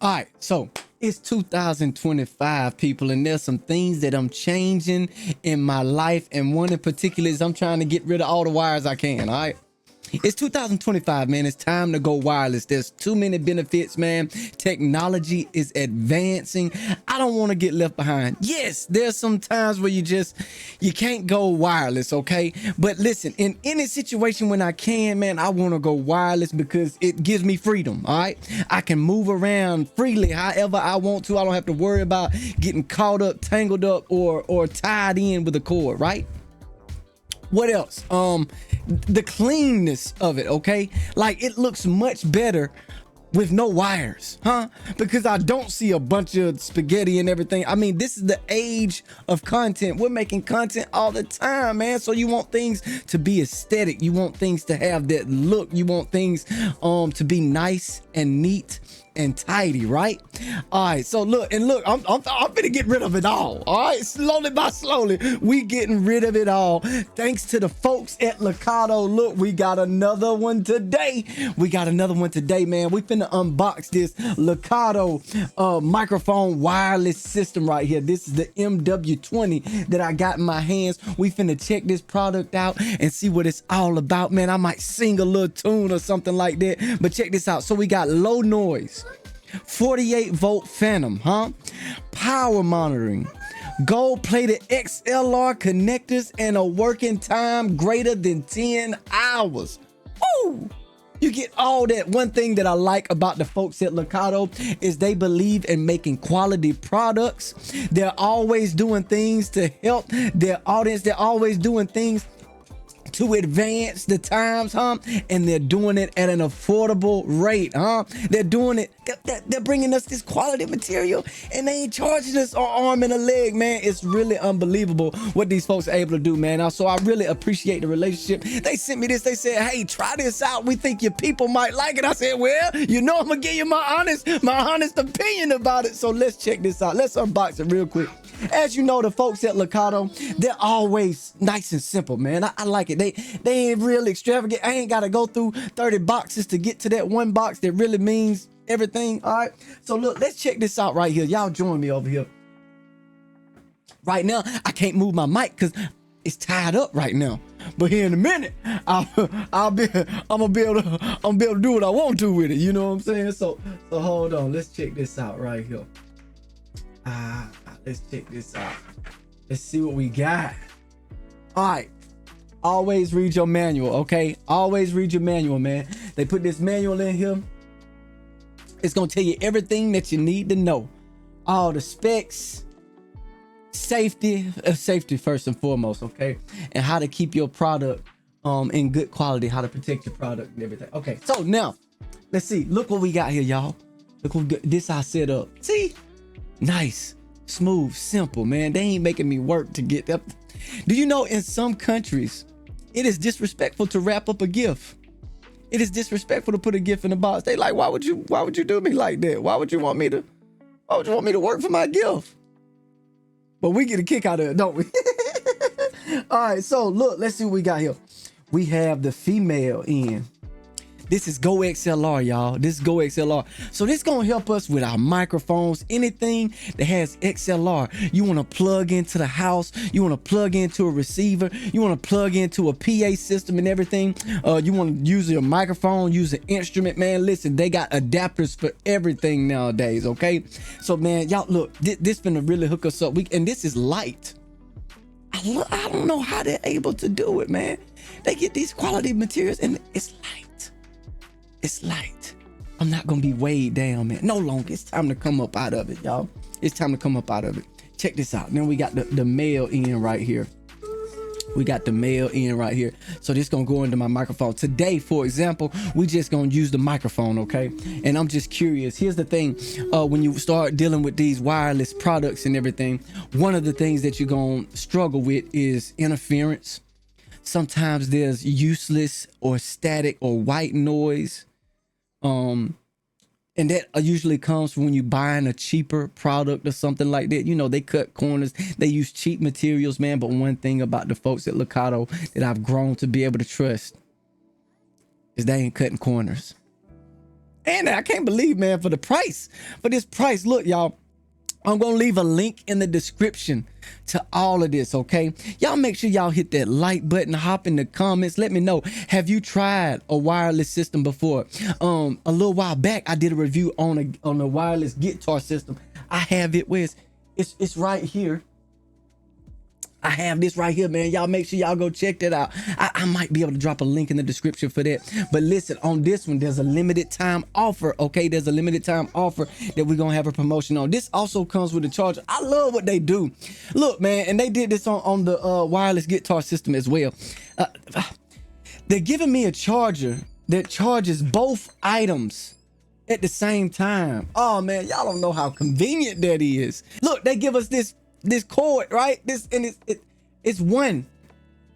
All right, so it's 2025, people, and there's some things that I'm changing in my life, and one in particular is I'm trying to get rid of all the wires I can. All right. It's 2025, man. It's time to go wireless. There's too many benefits, man. Technology is advancing. I don't want to get left behind. Yes, there's some times where you can't go wireless, okay? But listen, in any situation when I can, man, I want to go wireless because it gives me freedom, all right? I can move around freely however I want to. I don't have to worry about getting caught up, tangled up, or tied in with a cord, right? What else? The cleanness of it, okay? Like, it looks much better with no wires, huh? Because I don't see a bunch of spaghetti and everything. I mean, this is the age of content. We're making content all the time, man. So you want things to be aesthetic. You want things to have that look. You want things to be nice and neat and tidy, right? All right, so look, I'm gonna get rid of it all right, slowly by slowly we getting rid of it all thanks to the folks at Lekato. Look, we got another one today. Man. We finna unbox this Lekato microphone wireless system right here. This is the MW20 that I got in my hands. We finna check this product out and see what it's all about, man. I might sing a little tune or something like that, but check this out. So we got low noise, 48-volt phantom, power monitoring, gold-plated XLR connectors, and a working time greater than 10 hours. Ooh! You get all that. One thing that I like about the folks at Lekato is they believe in making quality products. They're always doing things to help their audience. They're always doing things to advance the times, and they're doing it at an affordable rate, They're doing it, they're bringing us this quality material, and they ain't charging us an arm and a leg, man. It's really unbelievable what these folks are able to do, man. So I really appreciate the relationship. They sent me this. They said, hey, try this out. We think your people might like it. I said, well, you know, I'm gonna give you my honest opinion about it. So let's check this out. Let's unbox it real quick. As you know, the folks at Lekato, they're always nice and simple, man. I like it. They ain't real extravagant. I ain't got to go through 30 boxes to get to that one box that really means everything. All right. So look, let's check this out right here. Y'all join me over here. Right now, I can't move my mic because it's tied up right now. But here in a minute, I'm gonna be able to do what I want to with it. You know what I'm saying? So hold on. Let's check this out right here. Let's check this out. Let's see what we got. All right. Always read your manual, okay? Always read your manual, man. They put this manual in here. It's gonna tell you everything that you need to know. All the specs, safety first and foremost, okay? And how to keep your product in good quality, how to protect your product and everything. Okay, so now let's see. Look what we got here, y'all. Look what this I set up. See? Nice. Smooth, simple, man. They ain't making me work to get up. Do you know in some countries it is disrespectful to wrap up a gift? It is disrespectful to put a gift in a box. They like, why would you do me like that? Why would you want me to work for my gift? But we get a kick out of it, don't we? All right, so look, let's see what we got here. We have the female end. This is Go XLR, y'all. This is Go XLR. So this gonna help us with our microphones, anything that has XLR. You wanna plug into the house, you wanna plug into a receiver, you wanna plug into a PA system and everything. You wanna use your microphone, use an instrument, man. Listen, they got adapters for everything nowadays, okay? So man, y'all look, this finna really hook us up. And this is light. I don't know how they're able to do it, man. They get these quality materials and it's light. It's light. I'm not gonna be weighed down, man. No longer. It's time to come up out of it, y'all. It's time to come up out of it. Check this out. Then we got the male end right here. We got the male end right here. So this gonna go into my microphone. Today, for example, we just gonna use the microphone, okay? And I'm just curious. Here's the thing. When you start dealing with these wireless products and everything, one of the things that you're gonna struggle with is interference. Sometimes there's useless or static or white noise. And that usually comes from when you're buying a cheaper product or something like that. You know, they cut corners, they use cheap materials, man. But one thing about the folks at Lekato that I've grown to be able to trust is they ain't cutting corners. And I can't believe, man, for this price, look, y'all, I'm gonna leave a link in the description to all of this, okay? Y'all make sure y'all hit that like button, hop in the comments, let me know, have you tried a wireless system before? A little while back, I did a review on a wireless guitar system. I have it, where it's right here. I have this right here, man. Y'all make sure y'all go check that out. I might be able to drop a link in the description for that. But listen, on this one, there's a limited time offer, okay? There's a limited time offer that we're gonna have a promotion on. This also comes with a charger. I love what they do. Look, man, and they did this on the wireless guitar system as well. They're giving me a charger that charges both items at the same time. Oh, man, y'all don't know how convenient that is. Look, they give us this chord, right? It's one.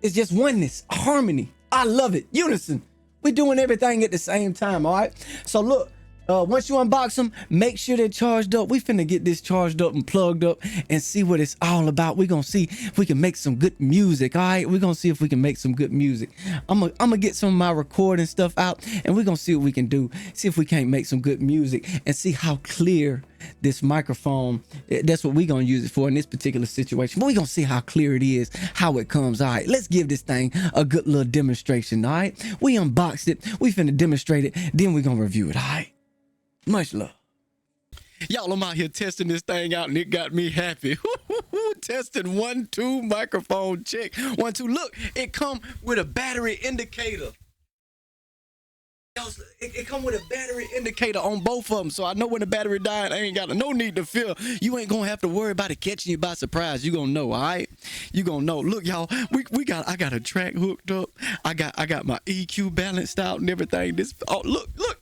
It's just oneness, harmony. I love it. Unison. We're doing everything at the same time, all right? So look, once you unbox them, make sure they're charged up. We finna get this charged up and plugged up and see what it's all about. We're gonna see if we can make some good music, all right? We're gonna see if we can make some good music. I'm gonna get some of my recording stuff out, and we're gonna see what we can do. See if we can't make some good music and see how clear this microphone, that's what we're gonna use it for in this particular situation. But we're gonna see how clear it is, how it comes. All right, let's give this thing a good little demonstration. All right, we unboxed it, we finna demonstrate it, then we're gonna review it. All right, much love. Y'all, I'm out here testing this thing out, and it got me happy. Testing 1 2 microphone check 1 2. Look, it come with a battery indicator. It come with a battery indicator on both of them, so I know when the battery died. I ain't got no need to fear. You ain't gonna have to worry about it catching you by surprise. You gonna know, all right? You gonna know. Look, y'all, I got a track hooked up. I got my EQ balanced out and everything. Look.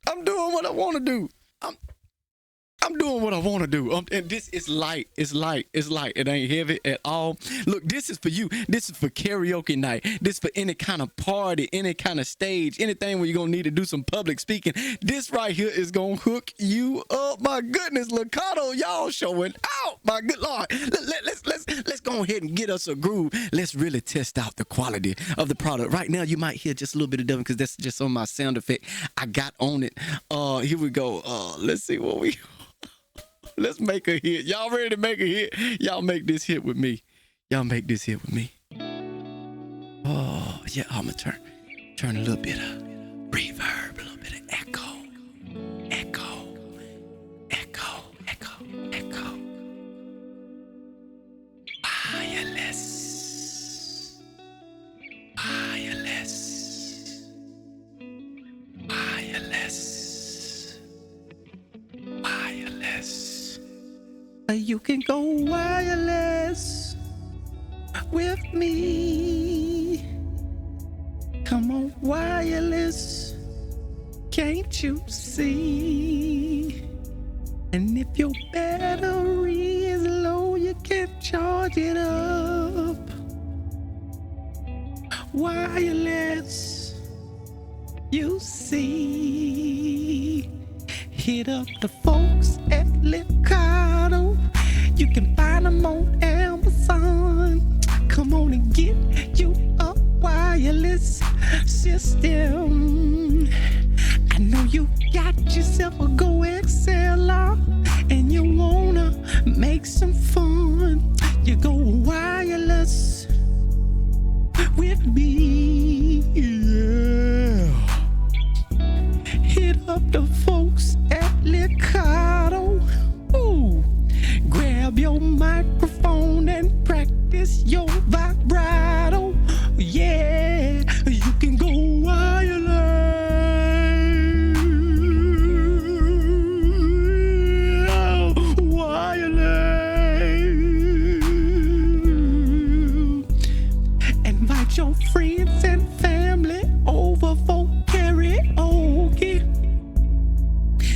I'm doing what I want to do. I'm doing what I want to do. And this is light. It's light. It ain't heavy at all. Look, this is for you. This is for karaoke night. This is for any kind of party, any kind of stage, anything where you're going to need to do some public speaking. This right here is going to hook you up. My goodness, Lekato, y'all showing out. My good Lord. Let's go ahead and get us a groove. Let's really test out the quality of the product. Right now, you might hear just a little bit of different because that's just on my sound effect I got on it. Here we go. Let's see what we... Let's make a hit. Y'all ready to make a hit? Y'all make this hit with me. Y'all make this hit with me. Oh, yeah, I'm gonna turn a little bit of reverb, a little bit of echo. Wireless. You can go wireless with me. Come on, wireless. Can't you see? And if your battery is low, you can charge it up. Wireless, you see. Hit up the folks at Lekato. You can find them on Amazon. Come on and get you a wireless system. I know you got yourself a Go XLR and you wanna make some fun. You go wireless with me. Yeah. Hit up the folks at Lekato. Ooh. Grab your microphone and practice your vibrato. Yeah, you can go wireless. Invite your friends and family over for karaoke.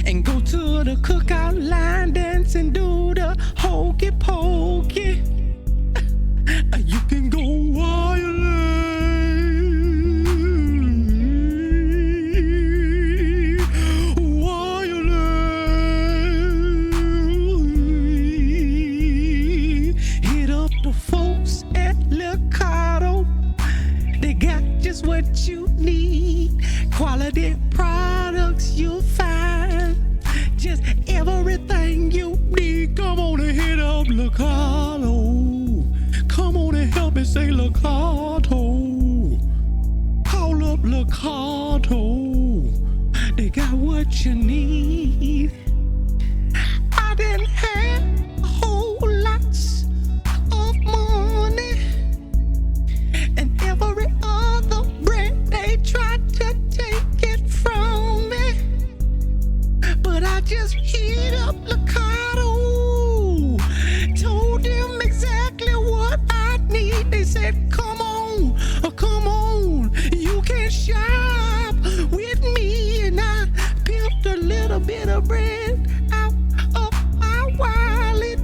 And go to the cookout line, dance and do the hokey pokey. You can go wireless. Hit up the folks at Lekato. They got just what you need. Quality say Lekato. Call up Lekato. They got what you need. I didn't have a whole lots of money, and every other brand they tried to take it from me, but I just hit up Lekato, told them exactly what I need. They said, come on, you can shop with me. And I pimped a little bit of bread out of my wallet.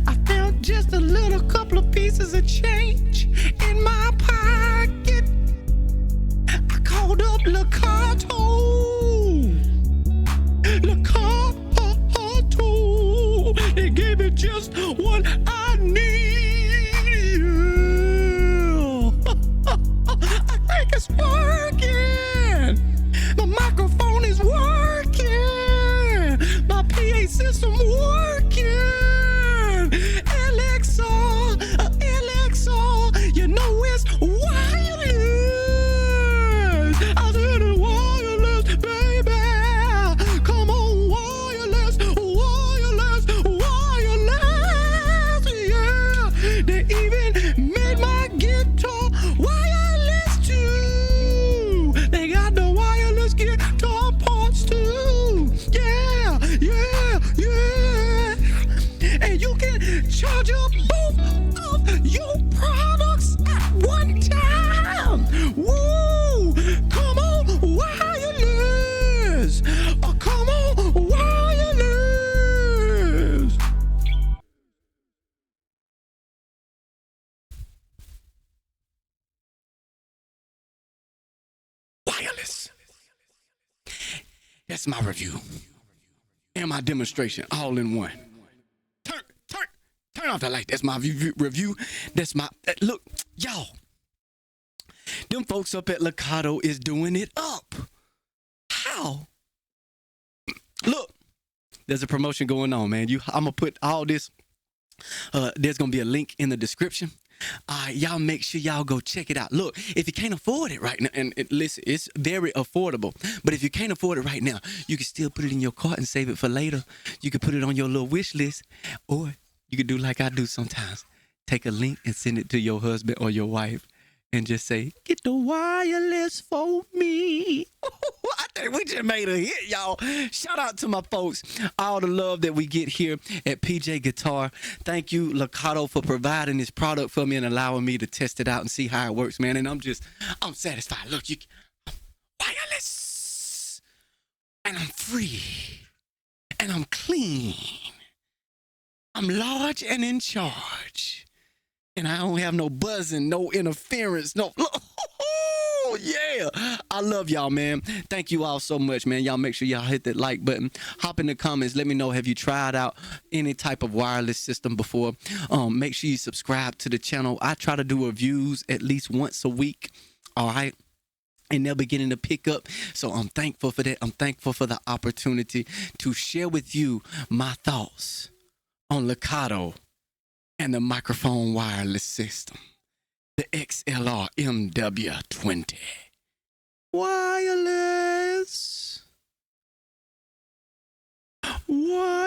I found just a little couple of pieces of change in my pocket. I called up Lekato. They gave me just what I need. I think it's working. My microphone is working. My PA system working. LXR, you know it's wireless. I said it's wireless, baby. Come on, wireless, yeah. They even made my guitar wireless too. They got the wireless guitar parts too. Yeah. And you can charge up both of your products at one time. Woo! Come on, wireless. Come on, wireless. Wireless. That's my review and my demonstration all in one. Turn off the light. That's my review. That's my look, y'all. Them folks up at Lekato is doing it up. How? Look, there's a promotion going on, man. I'm gonna put all this. There's gonna be a link in the description. Y'all make sure y'all go check it out. Look, if you can't afford it right now, and listen, it's very affordable, but if you can't afford it right now, you can still put it in your cart and save it for later. You can put it on your little wish list, or you can do like I do sometimes. Take a link and send it to your husband or your wife and just say, get the wireless for me. I think we just made a hit, y'all. Shout out to my folks. All the love that we get here at PJ Guitar. Thank you, Lekato, for providing this product for me and allowing me to test it out and see how it works, man. And I'm satisfied. Look, I'm wireless. And I'm free. And I'm clean. I'm large and in charge. And I don't have no buzzing, no interference, no. Oh, yeah. I love y'all, man. Thank you all so much, man. Y'all make sure y'all hit that like button. Hop in the comments. Let me know, have you tried out any type of wireless system before? Make sure you subscribe to the channel. I try to do reviews at least once a week. All right. And they're beginning to pick up. So I'm thankful for that. I'm thankful for the opportunity to share with you my thoughts on Lekato and the microphone wireless system, the XLR MW20 wireless. What?